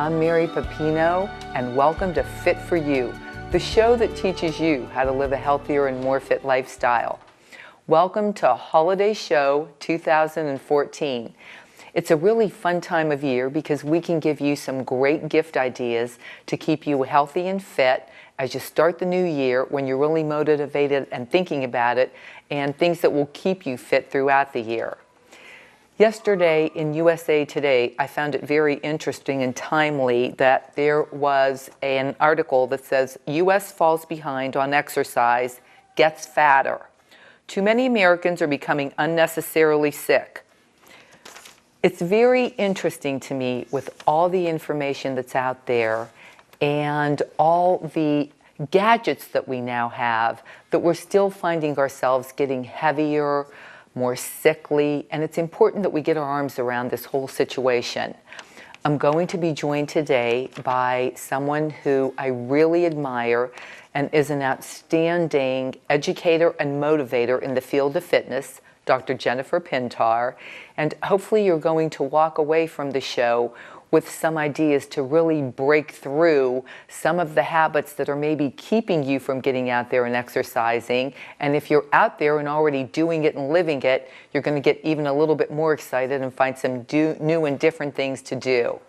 I'm Mary Pepino, and welcome to Fit for You, the show that teaches you how to live a healthier and more fit lifestyle. Welcome to Holiday Show 2014. It's a really fun time of year because we can give you some great gift ideas to keep you healthy and fit as you start the new year when you're really motivated and thinking about it, and things that will keep you fit throughout the year. Yesterday in USA Today, I found it very interesting and timely that there was an article that says, U.S. falls behind on exercise, gets fatter. Too many Americans are becoming unnecessarily sick. It's very interesting to me with all the information that's out there and all the gadgets that we now have that we're still finding ourselves getting heavier, more sickly, and it's important that we get our arms around this whole situation. I'm going to be joined today by someone who I really admire and is an outstanding educator and motivator in the field of fitness, Dr. Jennifer Pintar, and hopefully you're going to walk away from the show with some ideas to really break through some of the habits that are maybe keeping you from getting out there and exercising. And if you're out there and already doing it and living it, you're going to get even a little bit more excited and find some new and different things to do.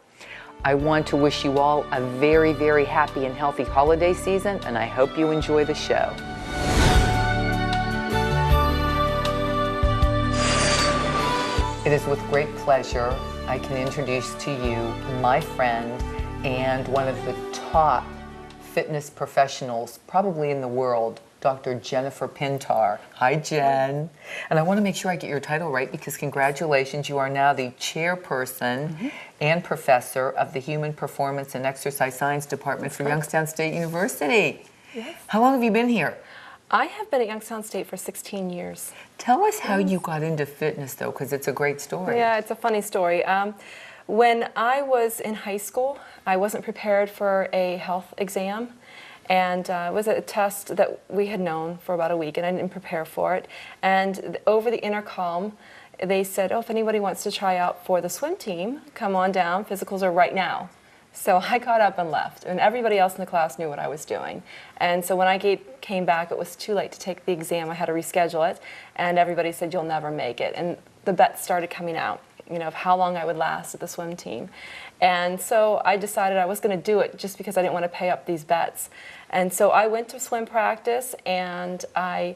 I want to wish you all a very, very happy and healthy holiday season, and I hope you enjoy the show. It is with great pleasure I can introduce to you my friend and one of the top fitness professionals probably in the world, Dr. Jennifer Pintar. Hi, Jen. And I want to make sure I get your title right because congratulations, you are now the chairperson and professor of the Human Performance and Exercise Science Department for Youngstown State University. Yes. How long have you been here? I have been at Youngstown State for 16 years. Tell us how you got into fitness, though, because it's a great story. Yeah, it's a funny story. When I was in high school, I wasn't prepared for a health exam, and it was a test that we had known for about a week, and I didn't prepare for it. And over the intercom, they said, oh, if anybody wants to try out for the swim team, come on down, physicals are right now. So I got up and left, and everybody else in the class knew what I was doing. And so when I came back, it was too late to take the exam. I had to reschedule it, and everybody said, you'll never make it. And the bets started coming out, you know, of how long I would last at the swim team. And so I decided I was going to do it just because I didn't want to pay up these bets. And so I went to swim practice, and I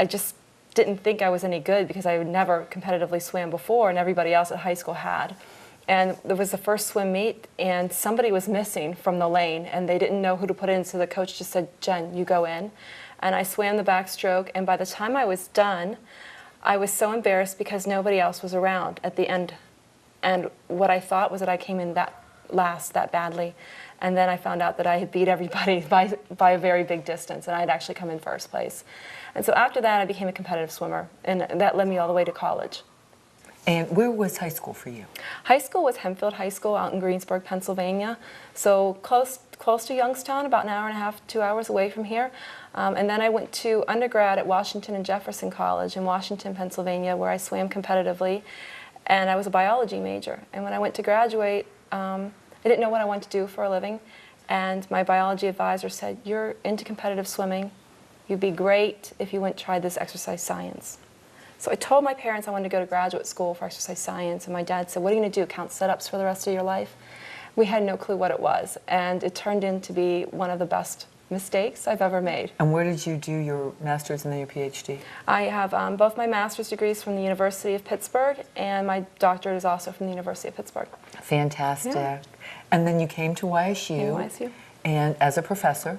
just didn't think I was any good because I had never competitively swam before, and everybody else at high school had. And there was the first swim meet, and somebody was missing from the lane, and they didn't know who to put in, so the coach just said, Jen, you go in. And I swam the backstroke, and by the time I was done, I was so embarrassed because nobody else was around at the end. And what I thought was that I came in that badly. And then I found out that I had beat everybody by a very big distance, and I had actually come in first place. And so after that, I became a competitive swimmer, and that led me all the way to college. And where was high school for you? High school was Hempfield High School out in Greensburg, Pennsylvania. So close to Youngstown, about an hour and a half, 2 hours away from here. And then I went to undergrad at Washington and Jefferson College in Washington, Pennsylvania, where I swam competitively. And I was a biology major. And when I went to graduate, I didn't know what I wanted to do for a living. And my biology advisor said, you're into competitive swimming. You'd be great if you went and tried this exercise science. So I told my parents I wanted to go to graduate school for exercise science, and my dad said, what are you going to do, count setups for the rest of your life? We had no clue what it was, and it turned into be one of the best mistakes I've ever made. And where did you do your master's and then your PhD? I have both my master's degrees from the University of Pittsburgh, and my doctorate is also from the University of Pittsburgh. Fantastic. Yeah. And then you came to YSU, and as a professor,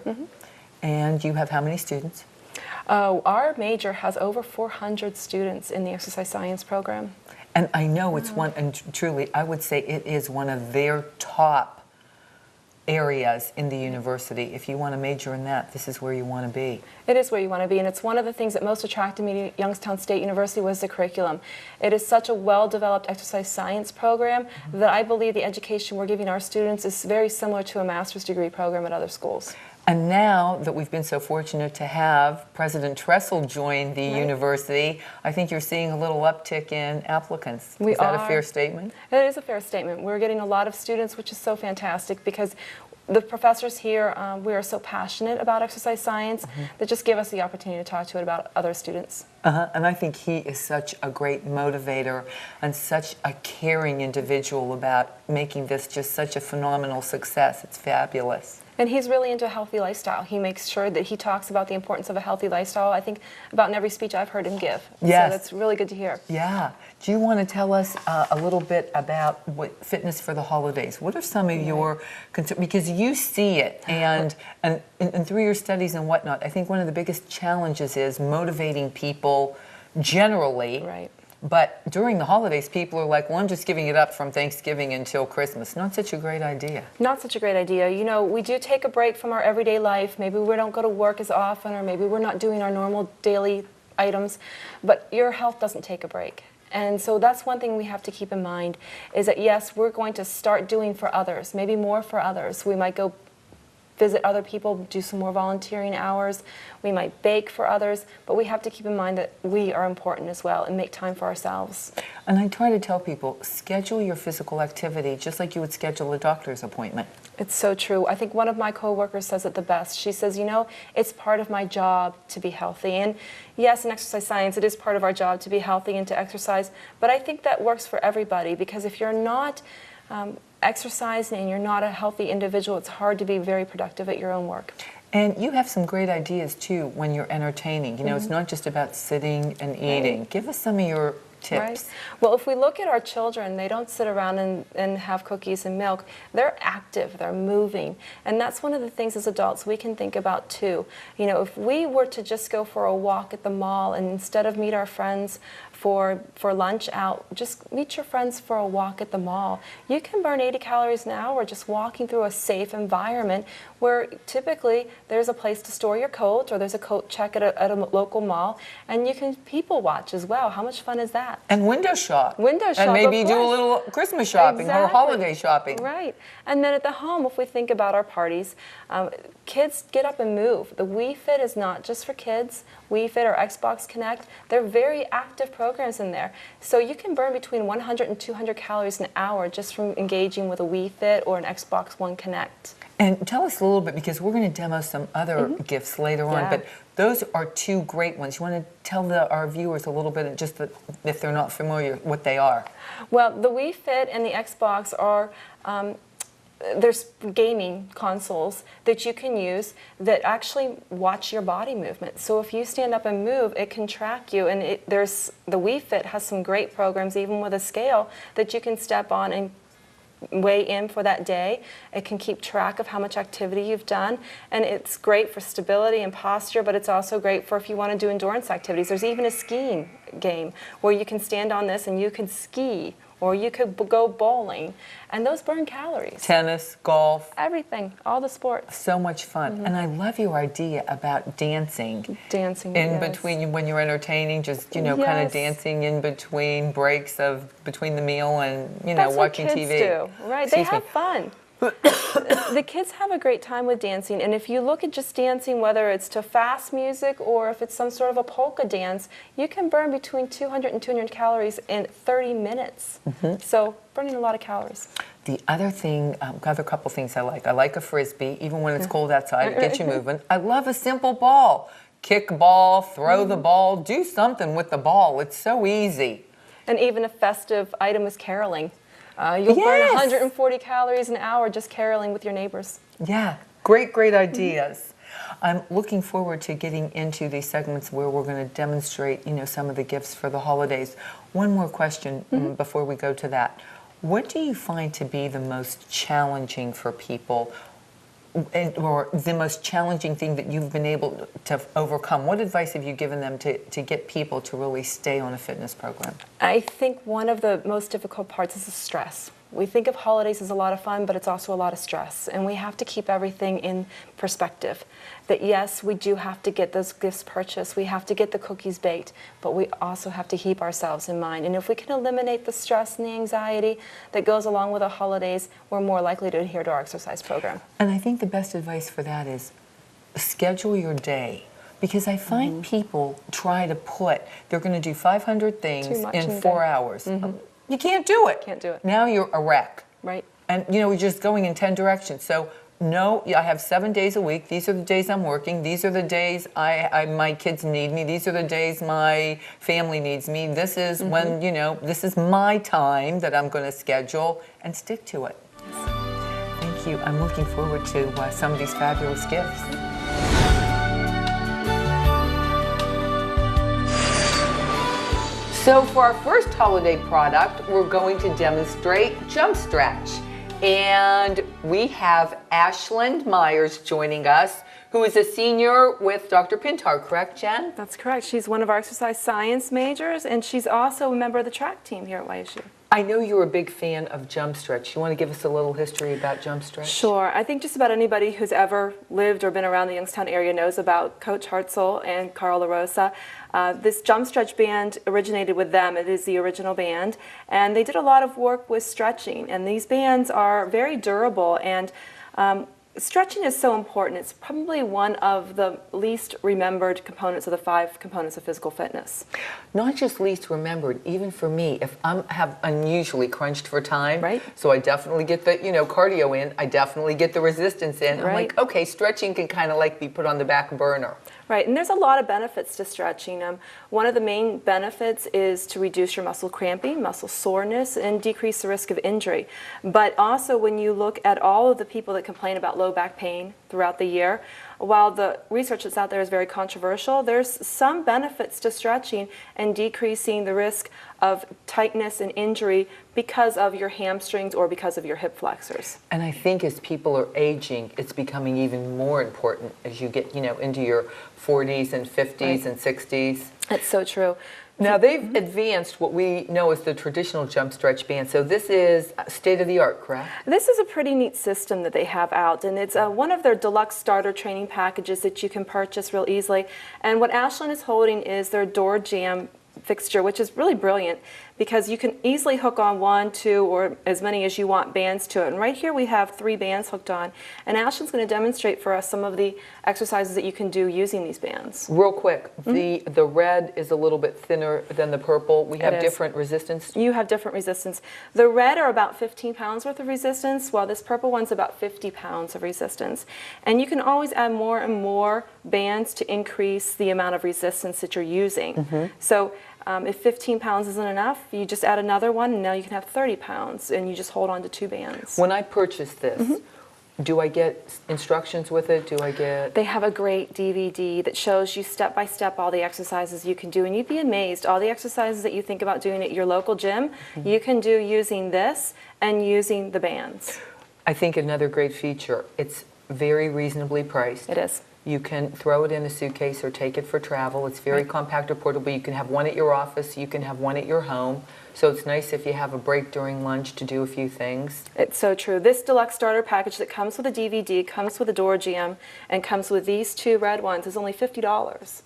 and you have how many students? Our major has over 400 students in the exercise science program. And I know it's one, and truly, I would say it is one of their top areas in the university. If you want to major in that, this is where you want to be. It is where you want to be, and it's one of the things that most attracted me to Youngstown State University was the curriculum. It is such a well-developed exercise science program that I believe the education we're giving our students is very similar to a master's degree program at other schools. And now that we've been so fortunate to have President Tressel join the university, I think you're seeing a little uptick in applicants. Is that a fair statement? It is a fair statement. We're getting a lot of students, which is so fantastic because the professors here, we are so passionate about exercise science that just give us the opportunity to talk to it about other students. And I think he is such a great motivator and such a caring individual about making this just such a phenomenal success. It's fabulous. And he's really into a healthy lifestyle. He makes sure that he talks about the importance of a healthy lifestyle, I think, about in every speech I've heard him give. Yes. So that's really good to hear. Yeah. Do you want to tell us a little bit about fitness for the holidays? What are some of your concerns? Because you see it, and through your studies and whatnot, I think one of the biggest challenges is motivating people generally. Right. But during the holidays, people are like, well, I'm just giving it up from Thanksgiving until Christmas. Not such a great idea. Not such a great idea. You know, we do take a break from our everyday life. Maybe we don't go to work as often, or maybe we're not doing our normal daily items, but your health doesn't take a break. And so that's one thing we have to keep in mind, is that yes, we're going to start doing for others, maybe more for others. We might go visit other people, do some more volunteering hours. We might bake for others, but we have to keep in mind that we are important as well and make time for ourselves. And I try to tell people, schedule your physical activity just like you would schedule a doctor's appointment. It's so true. I think one of my coworkers says it the best. She says, you know, it's part of my job to be healthy. And yes, in exercise science, it is part of our job to be healthy and to exercise, but I think that works for everybody, because if you're not exercising and you're not a healthy individual, it's hard to be very productive at your own work. And you have some great ideas too when you're entertaining. You know, it's not just about sitting and eating. Right. Give us some of your tips. Right. Well, if we look at our children, they don't sit around and have cookies and milk. They're active, they're moving. And that's one of the things as adults we can think about too. You know, if we were to just go for a walk at the mall and instead of meet our friends for lunch out, just meet your friends for a walk at the mall. You can burn 80 calories an hour just walking through a safe environment where typically there's a place to store your coat, or there's a coat check at a local mall, and you can people watch as well. How much fun is that? And window shop. Window shop, and maybe of do a course. little Christmas shopping or Exactly. holiday shopping. Right. And then at the home, if we think about our parties, kids get up and move. The Wii Fit is not just for kids. Wii Fit or Xbox Connect, they're very active programs in there. So you can burn between 100 and 200 calories an hour just from engaging with a Wii Fit or an Xbox One Connect. And tell us a little bit, because we're going to demo some other gifts later on, Yeah. but those are two great ones. You want to tell our viewers a little bit, just if they're not familiar, what they are? Well, the Wii Fit and the Xbox are there's gaming consoles that you can use that actually watch your body movement. So if you stand up and move, it can track you. And the Wii Fit has some great programs, even with a scale, that you can step on and weigh in for that day. It can keep track of how much activity you've done, and it's great for stability and posture, but it's also great for if you want to do endurance activities. There's even a skiing game where you can stand on this and you can ski, or you could go bowling, and those burn calories. Tennis, golf. Everything, all the sports. So much fun. And I love your idea about dancing. Dancing, In yes. between, when you're entertaining, just, you know, kind of Yes. dancing in between breaks between the meal and, you know, That's watching what kids TV. do, right? Excuse They have me. fun. The kids have a great time with dancing, and if you look at just dancing, whether it's to fast music or if it's some sort of a polka dance, you can burn between 200 and 200 calories in 30 minutes. So burning a lot of calories. The other thing, other couple things I like a Frisbee, even when it's cold outside, it gets you moving. I love a simple ball. Kick ball, throw the ball, do something with the ball. It's so easy. And even a festive item is caroling. You'll burn Yes. 140 calories an hour just caroling with your neighbors. Yeah, great ideas. I'm looking forward to getting into these segments where we're going to demonstrate, you know, some of the gifts for the holidays. One more question before we go to that. What do you find to be the most challenging for people, or the most challenging thing that you've been able to overcome? What advice have you given them to get people to really stay on a fitness program? I think one of the most difficult parts is the stress. We think of holidays as a lot of fun, but it's also a lot of stress. And we have to keep everything in perspective. That yes, we do have to get those gifts purchased, we have to get the cookies baked, but we also have to keep ourselves in mind. And if we can eliminate the stress and the anxiety that goes along with the holidays, we're more likely to adhere to our exercise program. And I think the best advice for that is schedule your day. Because I find people try to put, they're going to do 500 things in 4 hours. You can't do it. Can't do it. Now you're a wreck. Right. And you're just going in 10 directions. So no, I have 7 days a week. These are the days I'm working. These are the days my kids need me. These are the days my family needs me. This is when, this is my time that I'm going to schedule, and stick to it. Thank you. I'm looking forward to some of these fabulous gifts. So for our first holiday product, we're going to demonstrate Jump Stretch. And we have Ashland Myers joining us, who is a senior with Dr. Pintar, correct, Jen? That's correct. She's one of our exercise science majors, and she's also a member of the track team here at YSU. I know you're a big fan of Jump Stretch. You want to give us a little history about Jump Stretch? Sure. I think just about anybody who's ever lived or been around the Youngstown area knows about Coach Hartzell and Carl LaRosa. This Jump Stretch band originated with them. It is the original band. And they did a lot of work with stretching. And these bands are very durable. And stretching is so important. It's probably one of the least remembered components of the 5 components of physical fitness. Not just least remembered, even for me, if I'm unusually crunched for time, right. So I definitely get the cardio in, I definitely get the resistance in. Right. I'm like, okay, stretching can kind of like be put on the back burner. Right, and there's a lot of benefits to stretching. One of the main benefits is to reduce your muscle cramping, muscle soreness, and decrease the risk of injury. But also when you look at all of the people that complain about low back pain throughout the year, while the research that's out there is very controversial, there's some benefits to stretching and decreasing the risk of tightness and injury because of your hamstrings or because of your hip flexors. And I think as people are aging, it's becoming even more important as you get, into your 40s and 50s right. and 60s. That's so true. Now they've advanced what we know as the traditional Jump Stretch band. So this is state of the art, correct? This is a pretty neat system that they have out, and it's one of their deluxe starter training packages that you can purchase real easily. And what Ashland is holding is their door jam fixture, which is really brilliant because you can easily hook on 1, 2, or as many as you want bands to it. And right here we have 3 bands hooked on. And Ashland's going to demonstrate for us some of the exercises that you can do using these bands. Real quick, the red is a little bit thinner than the purple. We have different resistance. You have different resistance. The red are about 15 pounds worth of resistance, while this purple one's about 50 pounds of resistance. And you can always add more and more bands to increase the amount of resistance that you're using. So if 15 pounds isn't enough, you just add another one, and now you can have 30 pounds, and you just hold on to 2 bands. When I purchase this, do I get instructions with it? Do I get... They have a great DVD that shows you step by step all the exercises you can do, and you'd be amazed. All the exercises that you think about doing at your local gym, you can do using this and using the bands. I think another great feature, it's very reasonably priced. It is. You can throw it in a suitcase or take it for travel. It's very compact or portable. You can have one at your office. You can have one at your home. So it's nice if you have a break during lunch to do a few things. It's so true. This deluxe starter package that comes with a DVD, comes with a door jam, and comes with these 2 red ones is only $50.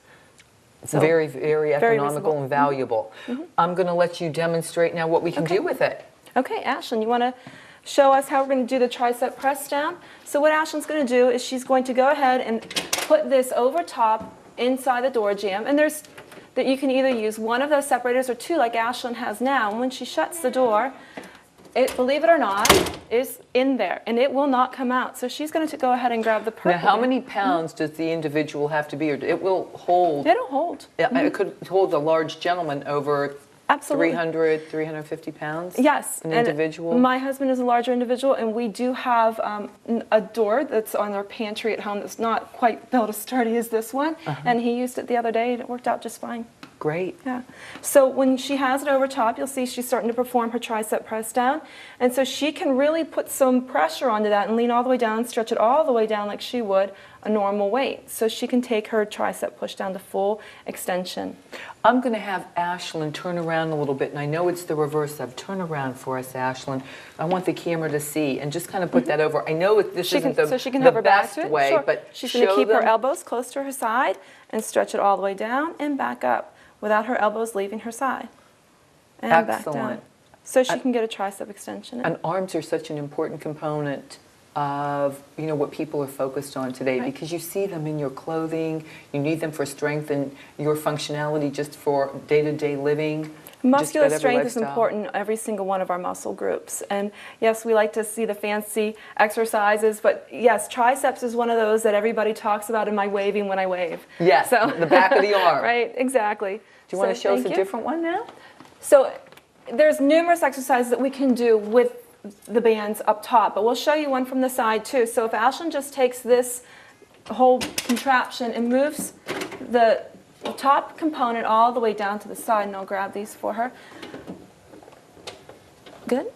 So very, very economical reasonable. and valuable. I'm going to let you demonstrate now what we can do with it. Okay, Ashland, you want to show us how we're going to do the tricep press down? So what Ashland's going to do is she's going to go ahead and put this over top inside the door jamb, and there's that you can either use one of those separators or 2 like Ashland has now. And when she shuts the door, it, believe it or not, is in there, and it will not come out. So she's going to go ahead and grab the purple. Now, how many pounds does the individual have to be? Or it will hold... It'll hold. It could hold a large gentleman over... Absolutely. 300, 350 pounds? Yes. An individual? My husband is a larger individual, and we do have a door that's on our pantry at home that's not quite built as sturdy as this one, and he used it the other day, and it worked out just fine. Great. Yeah. So when she has it over top, you'll see she's starting to perform her tricep press down, and so she can really put some pressure onto that and lean all the way down, stretch it all the way down like she would a normal weight. So she can take her tricep push down to full extension. I'm going to have Ashland turn around a little bit, and I know it's the reverse of turn around for us, Ashland. I want the camera to see, and just kind of put that over. I know this isn't the best way, sure. but she's going to keep her elbows close to her side and stretch it all the way down and back up without her elbows leaving her side. And back down. So she can get a tricep extension. And arms are such an important component of what people are focused on today, Right. because you see them in your clothing, you need them for strength and your functionality just for day-to-day living. Muscular just about every strength is lifestyle. important in every single one of our muscle groups. And yes, we like to see the fancy exercises, but yes, triceps is one of those that everybody talks about in my waving when I wave. Yes, the back of the arm. Right, exactly. Do you want to show us a thank you. different one now? So there's numerous exercises that we can do with the bands up top, but we'll show you one from the side too. So if Ashlyn just takes this whole contraption and moves the top component all the way down to the side, and I'll grab these for her. Good?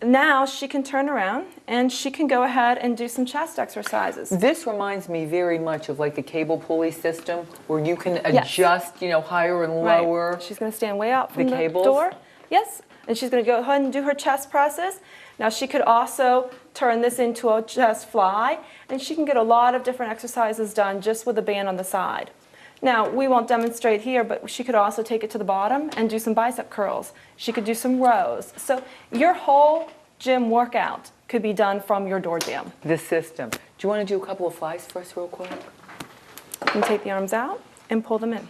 Now she can turn around and she can go ahead and do some chest exercises. This reminds me very much of like the cable pulley system where you can adjust, higher and lower. Right. She's going to stand way out from the cables. door. Yes. And she's going to go ahead and do her chest presses. Now she could also turn this into a chest fly, and she can get a lot of different exercises done just with a band on the side. Now, we won't demonstrate here, but she could also take it to the bottom and do some bicep curls. She could do some rows. So your whole gym workout could be done from your door jam. This system. Do you want to do a couple of flies for us real quick? You can take the arms out and pull them in.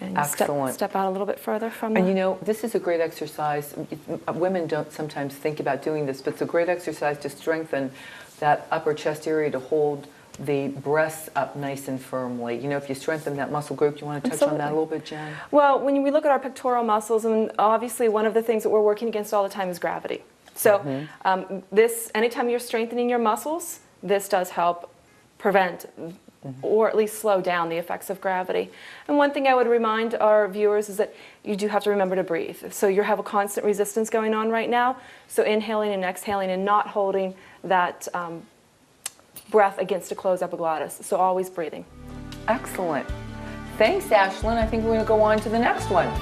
And Excellent. Step out a little bit further from the... And this is a great exercise. Women don't sometimes think about doing this, but it's a great exercise to strengthen that upper chest area to hold the breasts up nice and firmly. If you strengthen that muscle group, do you want to touch on that a little bit, Jen? Well, when we look at our pectoral muscles, and obviously one of the things that we're working against all the time is gravity. So anytime you're strengthening your muscles, this does help prevent or at least slow down the effects of gravity. And one thing I would remind our viewers is that you do have to remember to breathe. So you have a constant resistance going on right now. So inhaling and exhaling and not holding that breath against a closed epiglottis. So always breathing. Excellent. Thanks, Ashlyn. I think we're going to go on to the next one.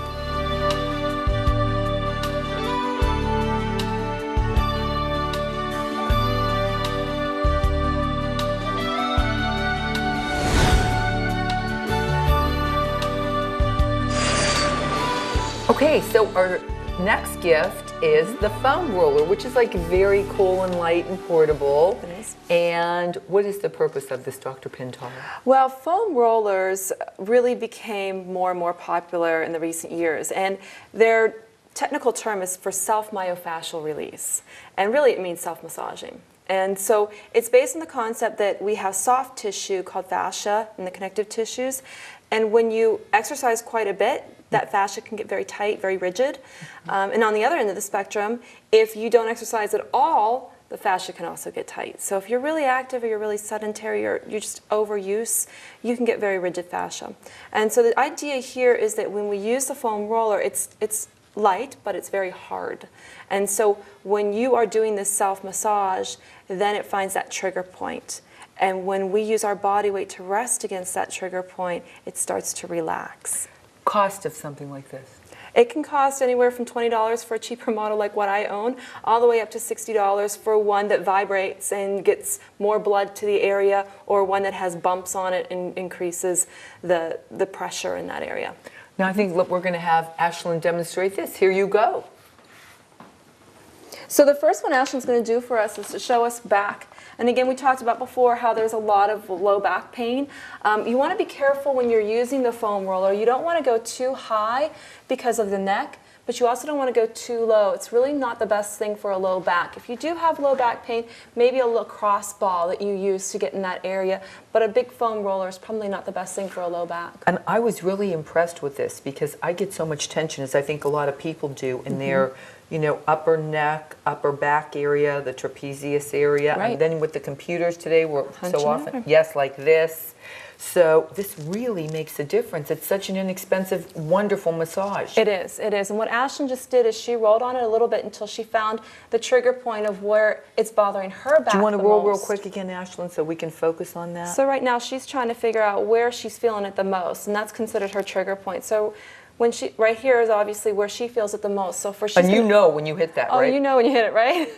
Okay, so our next gift is the foam roller, which is like very cool and light and portable. It is. And what is the purpose of this, Dr. Pintar? Well, foam rollers really became more and more popular in the recent years, and their technical term is for self-myofascial release, and really it means self-massaging. And so it's based on the concept that we have soft tissue called fascia in the connective tissues, and when you exercise quite a bit, that fascia can get very tight, very rigid. And on the other end of the spectrum, if you don't exercise at all, the fascia can also get tight. So if you're really active or you're really sedentary or you're just overuse, you can get very rigid fascia. And so the idea here is that when we use the foam roller, it's light, but it's very hard. And so when you are doing this self-massage, then it finds that trigger point. And when we use our body weight to rest against that trigger point, it starts to relax. Cost of something like this? It can cost anywhere from $20 for a cheaper model like what I own, all the way up to $60 for one that vibrates and gets more blood to the area, or one that has bumps on it and increases the pressure in that area. Now I think we're going to have Ashlyn demonstrate this. Here you go. So the first one Ashlyn's going to do for us is to show us back. And again, we talked about before how there's a lot of low back pain. You want to be careful when you're using the foam roller. You don't want to go too high because of the neck, but you also don't want to go too low. It's really not the best thing for a low back. If you do have low back pain, maybe a lacrosse ball that you use to get in that area, but a big foam roller is probably not the best thing for a low back. And I was really impressed with this because I get so much tension, as I think a lot of people do, in their upper neck, upper back area, the trapezius area. Right. And then with the computers today, we're Hunching so often, over. yes, like this. So this really makes a difference. It's such an inexpensive, wonderful massage. It is, it is. And what Ashlyn just did is she rolled on it a little bit until she found the trigger point of where it's bothering her back. Do you want to the roll real most. quick again, Ashlyn, so we can focus on that? So right now she's trying to figure out where she's feeling it the most, and that's considered her trigger point. So right here is obviously where she feels it the most. So for and you know when you hit that, oh, right? you know when you hit it, right?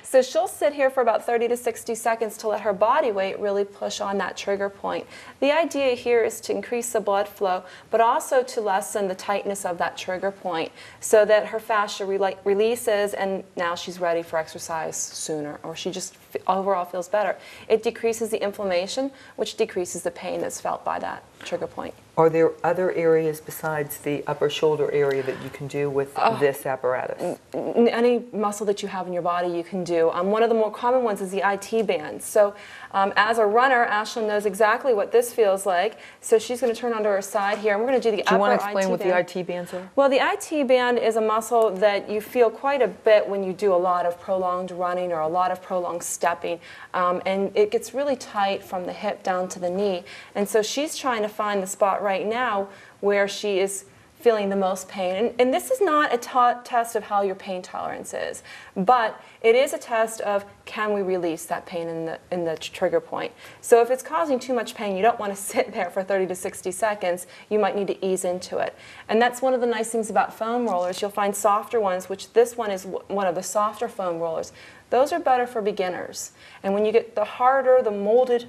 So she'll sit here for about 30 to 60 seconds to let her body weight really push on that trigger point. The idea here is to increase the blood flow, but also to lessen the tightness of that trigger point so that her fascia releases, and now she's ready for exercise sooner, or she just overall feels better. It decreases the inflammation, which decreases the pain that's felt by that trigger point. Are there other areas besides the upper shoulder area that you can do with this apparatus? Any muscle that you have in your body you can do. One of the more common ones is the IT band. So as a runner, Ashlyn knows exactly what this feels like. So she's going to turn onto her side here, and we're going to do the upper IT band. Do you want to explain what the IT bands are? Well, the IT band is a muscle that you feel quite a bit when you do a lot of prolonged running or a lot of prolonged stepping. And it gets really tight from the hip down to the knee. And so she's trying to find the spot right now where she is feeling the most pain. And this is not a test of how your pain tolerance is, but it is a test of can we release that pain in the trigger point. So if it's causing too much pain, you don't want to sit there for 30 to 60 seconds. You might need to ease into it. And that's one of the nice things about foam rollers. You'll find softer ones, which this one is one of the softer foam rollers. Those are better for beginners. And when you get the harder, the molded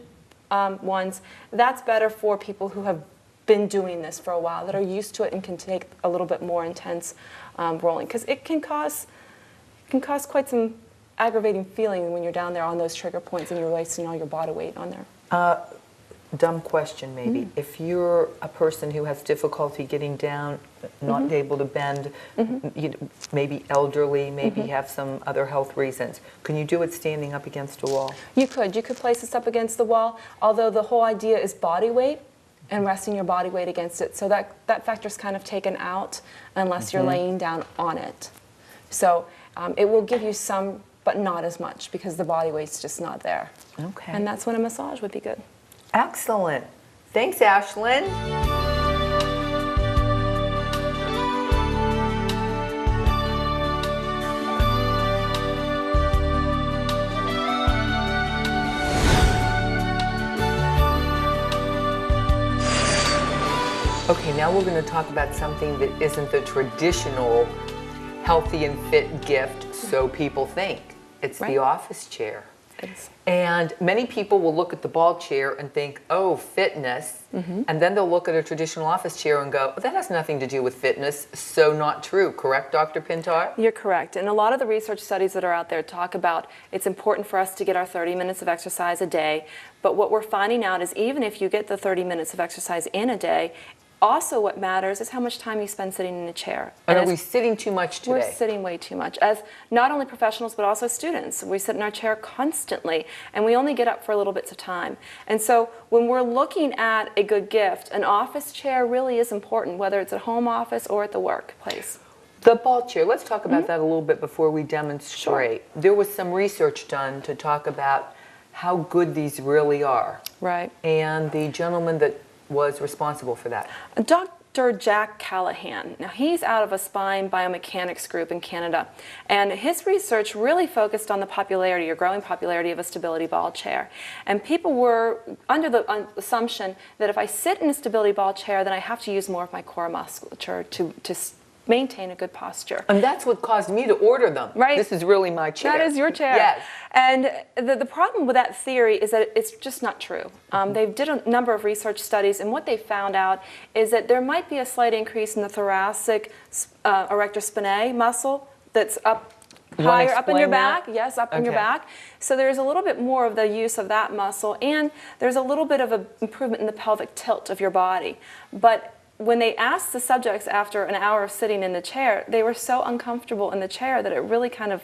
ones, that's better for people who have been doing this for a while, that are used to it and can take a little bit more intense rolling, because it can cause quite some aggravating feeling when you're down there on those trigger points and you're wasting all your body weight on there. Dumb question maybe. If you're a person who has difficulty getting down, not able to bend, maybe elderly, maybe have some other health reasons, can you do it standing up against a wall? You could place this up against the wall, although the whole idea is body weight and resting your body weight against it. So that factor's kind of taken out unless you're laying down on it. So it will give you some, but not as much, because the body weight's just not there. Okay. And that's when a massage would be good. Excellent. Thanks, Ashlyn. Okay, now we're going to talk about something that isn't the traditional healthy and fit gift, so people think. It's the office chair. And many people will look at the ball chair and think, oh, fitness. And then they'll look at a traditional office chair and go, well, that has nothing to do with fitness. So not true. Correct, Dr. Pintar? You're correct. And a lot of the research studies that are out there talk about it's important for us to get our 30 minutes of exercise a day. But what we're finding out is even if you get the 30 minutes of exercise in a day, also what matters is how much time you spend sitting in a chair. And are we sitting too much today? We're sitting way too much. As not only professionals, but also students. We sit in our chair constantly, and we only get up for little bits of time. And so when we're looking at a good gift, an office chair really is important, whether it's at home office or at the workplace. The ball chair, let's talk about that a little bit before we demonstrate. Sure. There was some research done to talk about how good these really are. Right. And the gentleman that was responsible for that? Dr. Jack Callahan. Now, he's out of a spine biomechanics group in Canada, and his research really focused on the popularity or growing popularity of a stability ball chair. And people were under the assumption that if I sit in a stability ball chair, then I have to use more of my core musculature to maintain a good posture. And that's what caused me to order them. Right. This is really my chair. That is your chair. Yes. And the problem with that theory is that it's just not true. They did a number of research studies, and what they found out is that there might be a slight increase in the thoracic erector spinae muscle that's up higher up in your back. Yes, up in your back. So there's a little bit more of the use of that muscle, and there's a little bit of an improvement in the pelvic tilt of your body. But when they asked the subjects after an hour of sitting in the chair, they were so uncomfortable in the chair that it really kind of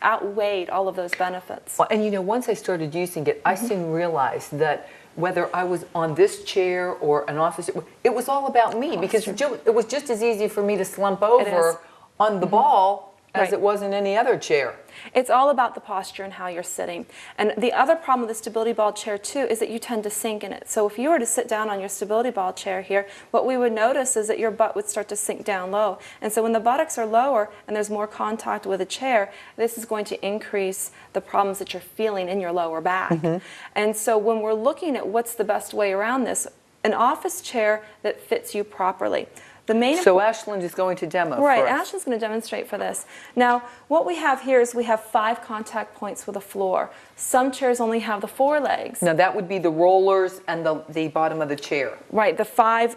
outweighed all of those benefits. Well, and you know, once I started using it, I soon realized that whether I was on this chair or an office, it was all about me, because it was just as easy for me to slump over on the ball as it was in any other chair. It's all about the posture and how you're sitting. And the other problem with the stability ball chair too is that you tend to sink in it. So if you were to sit down on your stability ball chair here, what we would notice is that your butt would start to sink down low. And so when the buttocks are lower and there's more contact with a chair, this is going to increase the problems that you're feeling in your lower back. And so when we're looking at what's the best way around this, an office chair that fits you properly. The main So Ashland is going to demo Right, for us. Ashland's going to demonstrate for this. Now, what we have here is we have 5 contact points with the floor. Some chairs only have the 4 legs. Now that would be the rollers and the bottom of the chair. Right, the five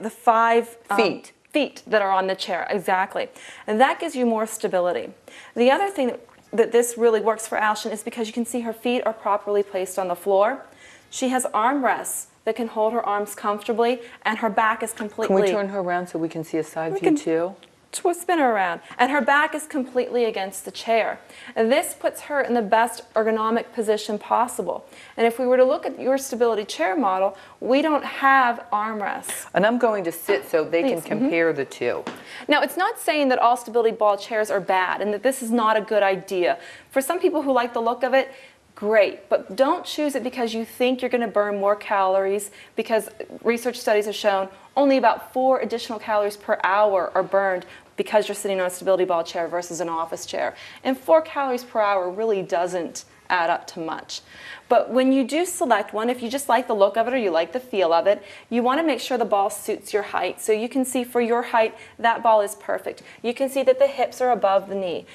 Feet. feet that are on the chair, exactly. And that gives you more stability. The other thing that this really works for Ashland is because you can see her feet are properly placed on the floor. She has armrests that can hold her arms comfortably, and her back is completely... Can we turn her around so we can see a side view too? Spin her around. And her back is completely against the chair. And this puts her in the best ergonomic position possible. And if we were to look at your stability chair model, we don't have armrests. And I'm going to sit so they can compare the two. Now, it's not saying that all stability ball chairs are bad and that this is not a good idea. For some people who like the look of it, great, but don't choose it because you think you're going to burn more calories, because research studies have shown only about 4 additional calories per hour are burned because you're sitting on a stability ball chair versus an office chair. And 4 calories per hour really doesn't add up to much. But when you do select one, if you just like the look of it or you like the feel of it, you want to make sure the ball suits your height. So you can see for your height, that ball is perfect. You can see that the hips are above the knee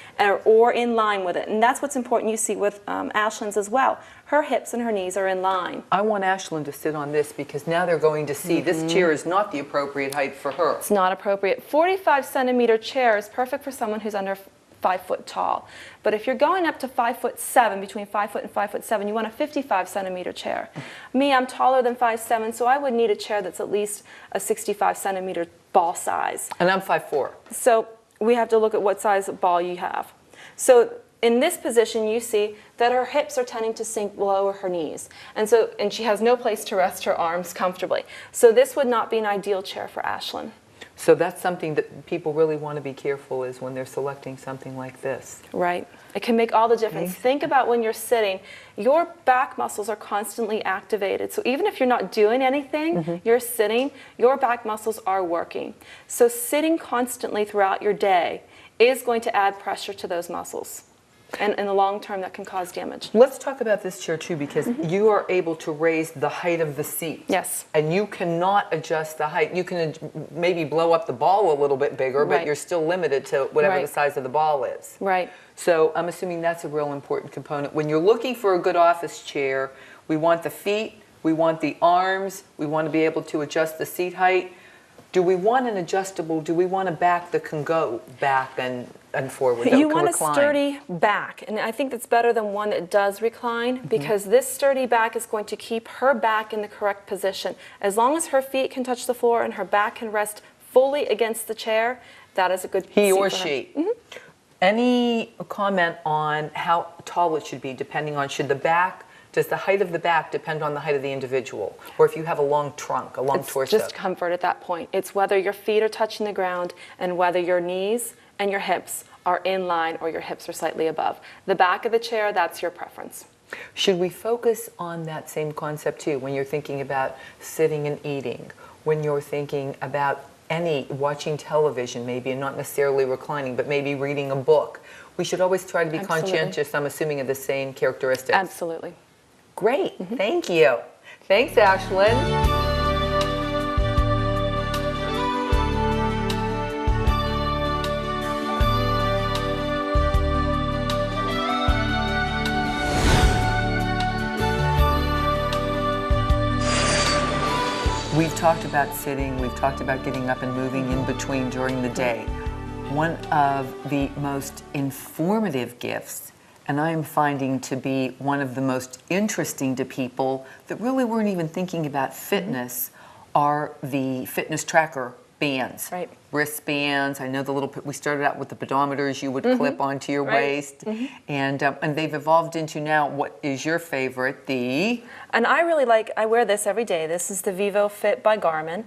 or in line with it. And that's what's important you see with Ashland's as well. Her hips and her knees are in line. I want Ashland to sit on this because now they're going to see this chair is not the appropriate height for her. It's not appropriate. 45 centimeter chair is perfect for someone who's under 5 foot tall. But if you're going up to 5'7", between 5 foot and 5'7", you want a 55 centimeter chair. Me, I'm taller than 5'7", so I would need a chair that's at least a 65 centimeter ball size. And I'm 5'4". So we have to look at what size of ball you have. So in this position, you see that her hips are tending to sink below her knees. And she has no place to rest her arms comfortably. So this would not be an ideal chair for Ashland. So that's something that people really want to be careful is when they're selecting something like this. Right. It can make all the difference. Think about when you're sitting, your back muscles are constantly activated. So even if you're not doing anything, you're sitting, your back muscles are working. So sitting constantly throughout your day is going to add pressure to those muscles. And in the long term, that can cause damage. Let's talk about this chair too, because you are able to raise the height of the seat. Yes. And you cannot adjust the height. You can maybe blow up the ball a little bit bigger, but you're still limited to whatever the size of the ball is. Right. So I'm assuming that's a real important component. When you're looking for a good office chair, we want the feet, we want the arms, we want to be able to adjust the seat height. Do we want an adjustable, do we want a back that can go back and forward, that You can want recline? a sturdy back, and I think that's better than one that does recline, because this sturdy back is going to keep her back in the correct position. As long as her feet can touch the floor and her back can rest fully against the chair, that is a good He seat or for her. she. Any comment on how tall it should be, depending on, does the height of the back depend on the height of the individual? Or if you have a long trunk, a long torso? It's just comfort at that point. It's whether your feet are touching the ground and whether your knees and your hips are in line or your hips are slightly above. The back of the chair, that's your preference. Should we focus on that same concept too when you're thinking about sitting and eating, when you're thinking about watching television maybe, and not necessarily reclining, but maybe reading a book? We should always try to be conscientious, I'm assuming, of the same characteristics. Absolutely. Great, thank you. Thanks, Ashlyn. We've talked about sitting, we've talked about getting up and moving in between during the day. One of the most informative gifts, and I'm finding to be one of the most interesting to people that really weren't even thinking about fitness, are the fitness tracker bands. Right. Wristbands. I know we started out with the pedometers you would clip onto your waist, and they've evolved into now, what is your favorite? And I wear this every day. This is the Vivo Fit by Garmin.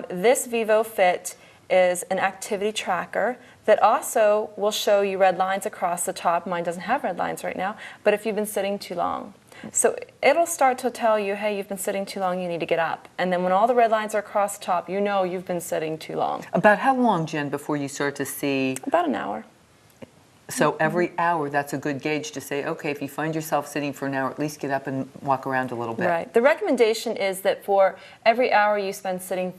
This Vivo Fit is an activity tracker that also will show you red lines across the top. Mine doesn't have red lines right now, but if you've been sitting too long. So it'll start to tell you, hey, you've been sitting too long, you need to get up. And then when all the red lines are across the top, you know you've been sitting too long. About how long, Jen, before you start to see? About an hour. So every hour, that's a good gauge to say, okay, if you find yourself sitting for an hour, at least get up and walk around a little bit. Right. The recommendation is that for every hour you spend sitting,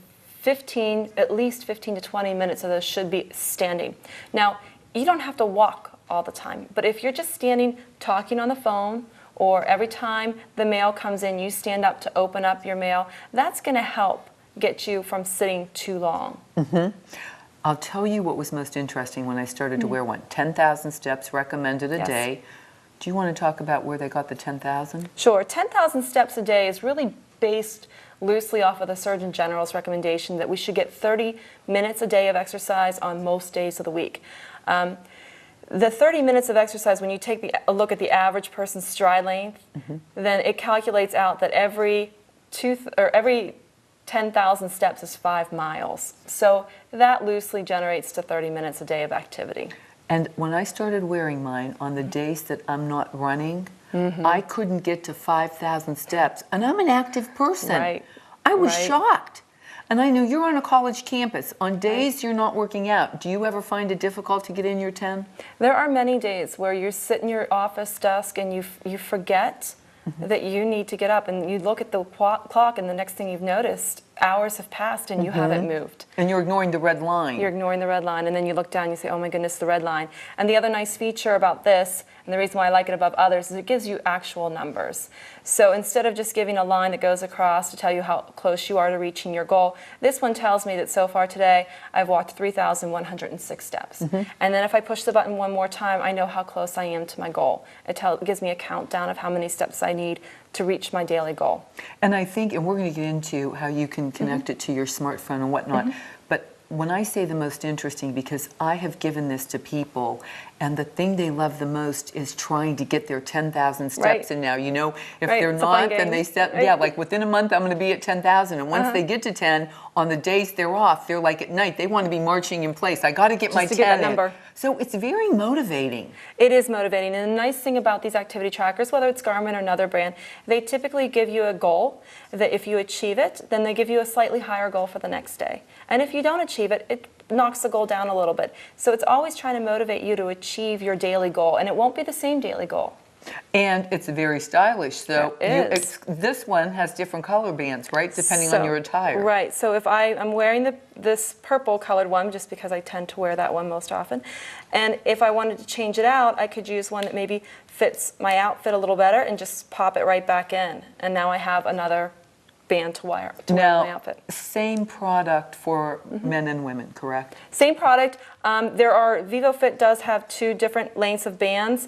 at least 15 to 20 minutes of those should be standing. Now, you don't have to walk all the time, but if you're just standing talking on the phone, or every time the mail comes in, you stand up to open up your mail, that's going to help get you from sitting too long. I'll tell you what was most interesting when I started to wear one. 10,000 steps recommended a day. Do you want to talk about where they got the 10,000? Sure. 10,000 steps a day is really based loosely off of the Surgeon General's recommendation that we should get 30 minutes a day of exercise on most days of the week. The 30 minutes of exercise, when you take a look at the average person's stride length, then it calculates out that every 10,000 steps is 5 miles. So that loosely generates to 30 minutes a day of activity. And when I started wearing mine, on the days that I'm not running, I couldn't get to 5,000 steps. And I'm an active person. Right. I was shocked. And I know you're on a college campus. On days you're not working out, do you ever find it difficult to get in your 10? There are many days where you sit in your office desk and you forget that you need to get up, and you look at the clock, and the next thing you've noticed, hours have passed and you haven't moved. And you're ignoring the red line. You're ignoring the red line, and then you look down and you say, oh my goodness, the red line. And the other nice feature about this, and the reason why I like it above others, is it gives you actual numbers. So instead of just giving a line that goes across to tell you how close you are to reaching your goal, this one tells me that so far today I've walked 3,106 steps. And then if I push the button one more time, I know how close I am to my goal. It gives me a countdown of how many steps I need to reach my daily goal. And I think, and we're going to get into how you can connect it to your smartphone and whatnot, but when I say the most interesting, because I have given this to people, and the thing they love the most is trying to get their 10,000 steps in now. You know, if they're not, then they set, like within a month I'm going to be at 10,000. And once they get to 10, on the days they're off, they're like at night, they want to be marching in place. I got to get my 10 get that number. So it's very motivating. It is motivating. And the nice thing about these activity trackers, whether it's Garmin or another brand, they typically give you a goal that if you achieve it, then they give you a slightly higher goal for the next day. And if you don't achieve it, it knocks the goal down a little bit. So it's always trying to motivate you to achieve your daily goal, and it won't be the same daily goal. And it's very stylish. So this one has different color bands, right, depending on your attire. Right. So if I'm wearing this purple colored one, just because I tend to wear that one most often, and if I wanted to change it out, I could use one that maybe fits my outfit a little better and just pop it right back in. And now I have another band to wear my outfit. Same product for men and women, correct? Same product. VivoFit does have 2 different lengths of bands.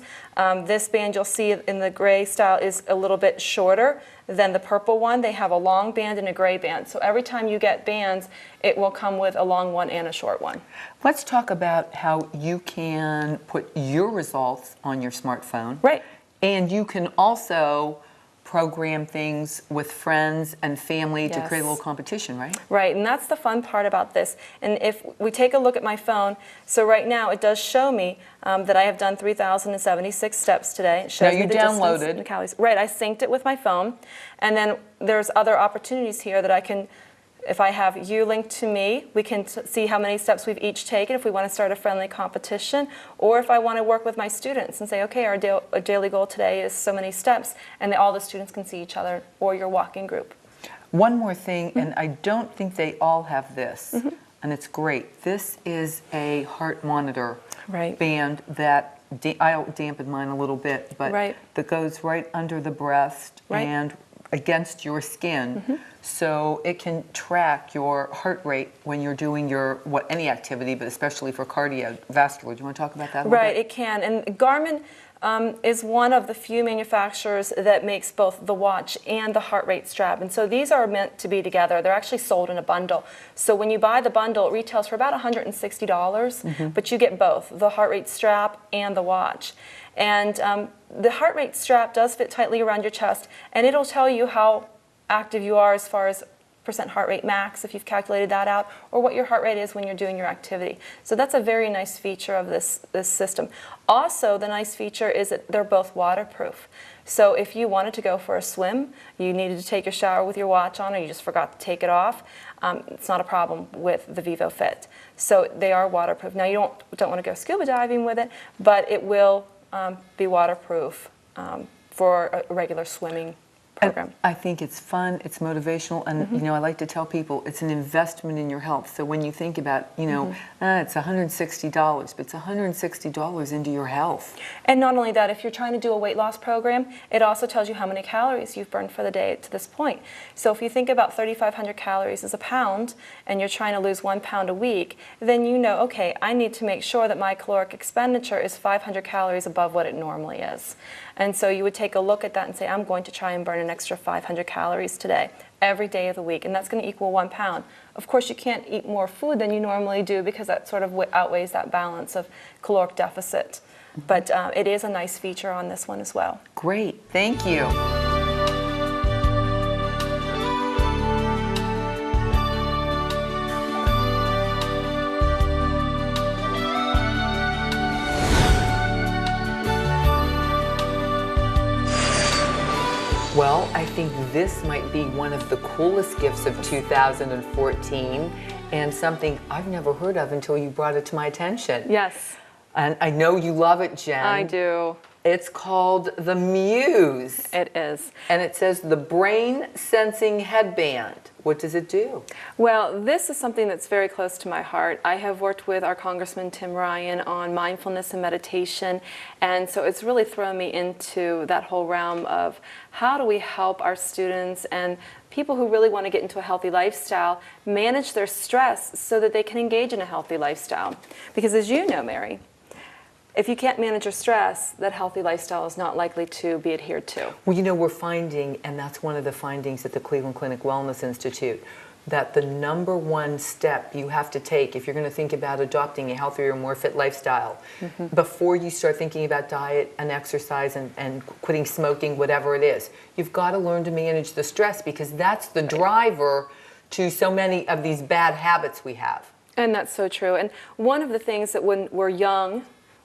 This band you'll see in the gray style is a little bit shorter than the purple one. They have a long band and a gray band. So every time you get bands, it will come with a long one and a short one. Let's talk about how you can put your results on your smartphone. Right. And you can also program things with friends and family to create a little competition, right? Right, and that's the fun part about this. And if we take a look at my phone, so right now it does show me that I have done 3,076 steps today. It shows now you me the downloaded. distance and the calories. Right, I synced it with my phone, and then there's other opportunities here that I can. If I have you linked to me, we can see how many steps we've each taken if we want to start a friendly competition, or if I want to work with my students and say, okay, our daily goal today is so many steps, and all the students can see each other, or your walking group. One more thing, and I don't think they all have this, and it's great. This is a heart monitor band that I'll dampen mine a little bit, but that goes right under the breast and against your skin, so it can track your heart rate when you're doing any activity, but especially for cardiovascular. Do you want to talk about that a little bit? It can. And Garmin is one of the few manufacturers that makes both the watch and the heart rate strap. And so these are meant to be together. They're actually sold in a bundle. So when you buy the bundle, it retails for about $160, but you get both, the heart rate strap and the watch. And the heart rate strap does fit tightly around your chest, and it'll tell you how active you are as far as percent heart rate max, if you've calculated that out, or what your heart rate is when you're doing your activity. So that's a very nice feature of this system. Also, the nice feature is that they're both waterproof. So if you wanted to go for a swim, you needed to take your shower with your watch on, or you just forgot to take it off, it's not a problem with the VivoFit. So they are waterproof. Now you don't want to go scuba diving with it, but it will be waterproof for a regular swimming program. I think it's fun, it's motivational, and you know, I like to tell people it's an investment in your health. So when you think about, you know, it's $160, but it's $160 into your health. And not only that, if you're trying to do a weight loss program, it also tells you how many calories you've burned for the day to this point. So if you think about 3,500 calories is a pound, and you're trying to lose 1 pound a week, then you know, okay, I need to make sure that my caloric expenditure is 500 calories above what it normally is. And so you would take a look at that and say, I'm going to try and burn an extra 500 calories today, every day of the week, and that's going to equal 1 pound. Of course, you can't eat more food than you normally do because that sort of outweighs that balance of caloric deficit. But it is a nice feature on this one as well. Great, thank you. Well, I think this might be one of the coolest gifts of 2014 and something I've never heard of until you brought it to my attention. Yes. And I know you love it, Jen. I do. It's called the Muse. It is. And it says the brain sensing headband. What does it do? Well, this is something that's very close to my heart. I have worked with our Congressman Tim Ryan on mindfulness and meditation, and so it's really thrown me into that whole realm of how do we help our students and people who really want to get into a healthy lifestyle manage their stress so that they can engage in a healthy lifestyle. Because as you know, Mary, if you can't manage your stress, that healthy lifestyle is not likely to be adhered to. Well, you know, we're finding, and that's one of the findings at the Cleveland Clinic Wellness Institute, that the #1 step you have to take if you're going to think about adopting a healthier, more fit lifestyle, before you start thinking about diet and exercise and quitting smoking, whatever it is, you've got to learn to manage the stress, because that's the driver to so many of these bad habits we have. And that's so true. And one of the things that when we're young,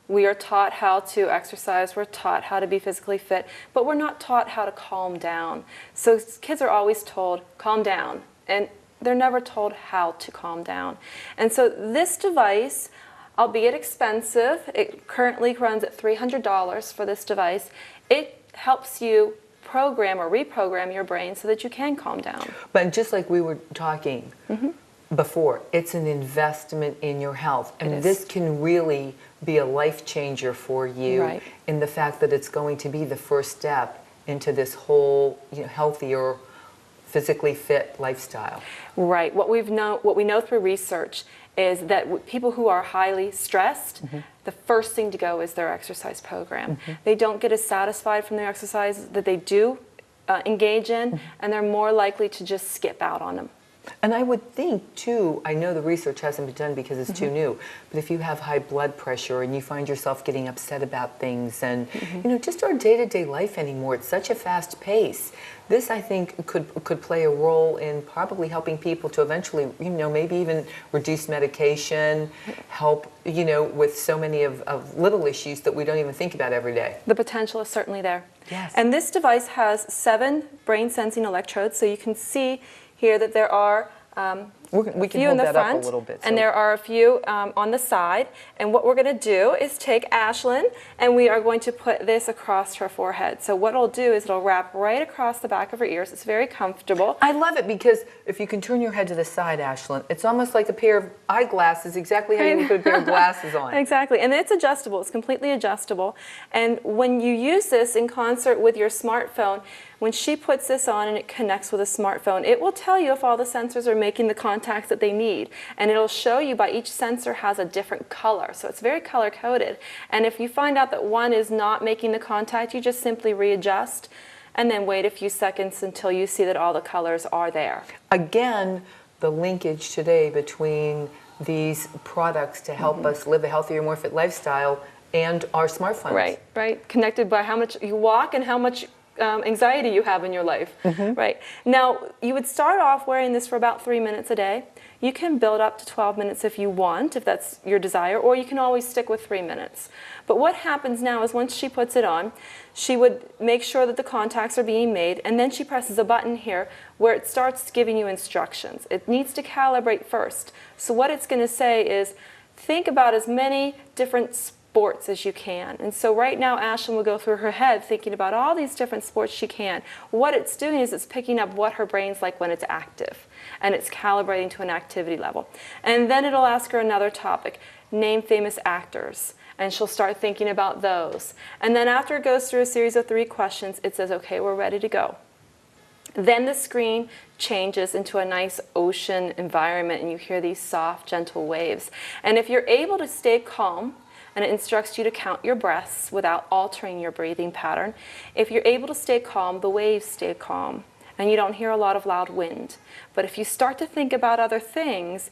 we are taught how to exercise, we're taught how to be physically fit, but we're not taught how to calm down. So kids are always told, calm down, and they're never told how to calm down. And so this device, albeit expensive, it currently runs at $300 for this device, it helps you program or reprogram your brain so that you can calm down. But just like we were talking before, it's an investment in your health. And this can really be a life changer for you in the fact that it's going to be the first step into this whole, you know, healthier, physically fit lifestyle. Right. What we know through research is that people who are highly stressed, the first thing to go is their exercise program. They don't get as satisfied from their exercise that they do engage in, and they're more likely to just skip out on them. And I would think, too, I know the research hasn't been done because it's too new, but if you have high blood pressure and you find yourself getting upset about things and, you know, just our day-to-day life anymore, it's such a fast pace. This, I think, could play a role in probably helping people to eventually, you know, maybe even reduce medication, help, you know, with so many of little issues that we don't even think about every day. The potential is certainly there. Yes. And this device has 7 brain sensing electrodes, so you can see here that there are we can few hold in the that front, up a little bit. and there are a few on the side. And what we're going to do is take Ashlyn, and we are going to put this across her forehead. So what it'll do is it'll wrap right across the back of her ears. It's very comfortable. I love it because if you can turn your head to the side, Ashlyn, it's almost like a pair of eyeglasses, exactly how you would put a pair of glasses on. Exactly, and it's adjustable. It's completely adjustable. And when you use this in concert with your smartphone, when she puts this on and it connects with a smartphone, it will tell you if all the sensors are making the contacts that they need. And it'll show you by each sensor has a different color. So it's very color coded. And if you find out that one is not making the contact, you just simply readjust and then wait a few seconds until you see that all the colors are there. Again, the linkage today between these products to help us live a healthier, more fit lifestyle and our smartphones. Right, right. Connected by how much you walk and how much anxiety you have in your life, right? Now, you would start off wearing this for about 3 minutes a day. You can build up to 12 minutes if you want, if that's your desire, or you can always stick with 3 minutes. But what happens now is once she puts it on, she would make sure that the contacts are being made, and then she presses a button here where it starts giving you instructions. It needs to calibrate first. So what it's going to say is, think about as many different sports as you can. And so right now Ashlyn will go through her head thinking about all these different sports she can. What it's doing is it's picking up what her brain's like when it's active, and it's calibrating to an activity level. And then it'll ask her another topic, name famous actors, and she'll start thinking about those. And then after it goes through a series of 3 questions, it says, okay, we're ready to go. Then the screen changes into a nice ocean environment, and you hear these soft, gentle waves. And if you're able to stay calm, and it instructs you to count your breaths without altering your breathing pattern, if you're able to stay calm, the waves stay calm, and you don't hear a lot of loud wind. But if you start to think about other things,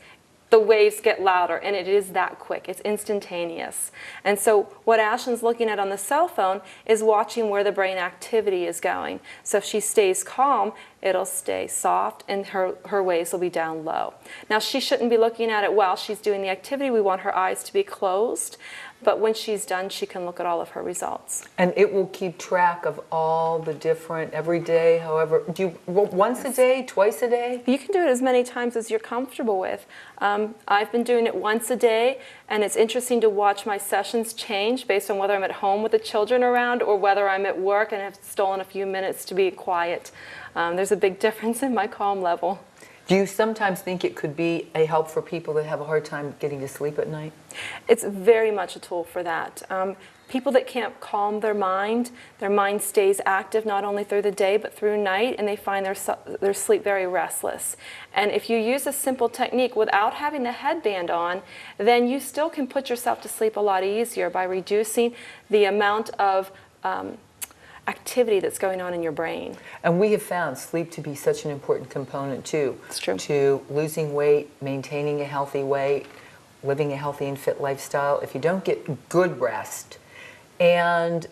the waves get louder, and it is that quick. It's instantaneous. And so what Ashlyn's looking at on the cell phone is watching where the brain activity is going. So if she stays calm, it'll stay soft, and her waves will be down low. Now, she shouldn't be looking at it while she's doing the activity. We want her eyes to be closed. But when she's done, she can look at all of her results. And it will keep track of all the different, every day, however, do you, once a day, twice a day? You can do it as many times as you're comfortable with. I've been doing it once a day, and it's interesting to watch my sessions change based on whether I'm at home with the children around or whether I'm at work and have stolen a few minutes to be quiet. There's a big difference in my calm level. Do you sometimes think it could be a help for people that have a hard time getting to sleep at night? It's very much a tool for that. People that can't calm their mind stays active not only through the day but through night, and they find their sleep very restless. And if you use a simple technique without having the headband on, then you still can put yourself to sleep a lot easier by reducing the amount of activity that's going on in your brain. And we have found sleep to be such an important component too. It's true. To losing weight, maintaining a healthy weight, living a healthy and fit lifestyle. If you don't get good rest, and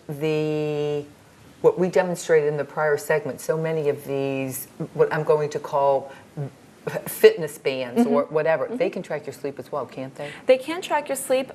what we demonstrated in the prior segment, so many of these, what I'm going to call fitness bands or whatever, they can track your sleep as well, can't they? They can track your sleep.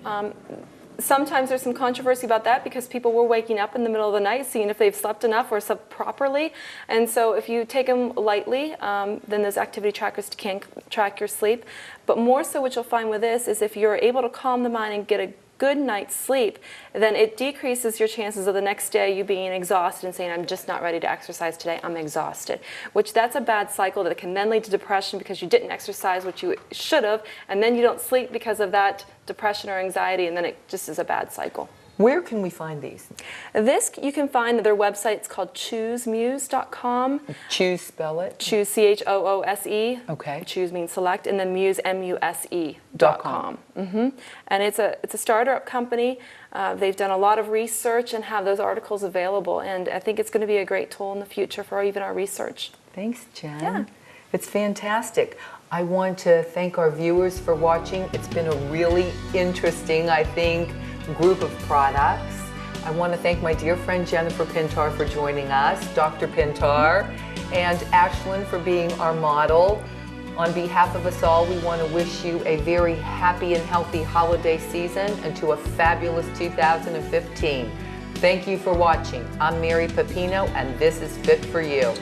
Sometimes there's some controversy about that because people were waking up in the middle of the night seeing if they've slept enough or slept properly. And so if you take them lightly, then those activity trackers can track your sleep. But more so what you'll find with this is if you're able to calm the mind and get a good night's sleep, then it decreases your chances of the next day you being exhausted and saying, I'm just not ready to exercise today, I'm exhausted. Which that's a bad cycle that can then lead to depression because you didn't exercise what you should have, and then you don't sleep because of that depression or anxiety, and then it just is a bad cycle. Where can we find these? This you can find at their website. It's called choosemuse.com. Choose, spell it? Choose, C-H-O-O-S-E. Okay. Choose means select, and then muse, M-U-S-E.com. And it's a startup company. They've done a lot of research and have those articles available, and I think it's going to be a great tool in the future for even our research. Thanks, Jen. Yeah. It's fantastic. I want to thank our viewers for watching. It's been a really interesting, I think, group of products. I want to thank my dear friend Jennifer Pintar for joining us, Dr. Pintar, and Ashlyn for being our model. On behalf of us all, we want to wish you a very happy and healthy holiday season and to a fabulous 2015. Thank you for watching. I'm Mary Pepino, and this is Fit for You.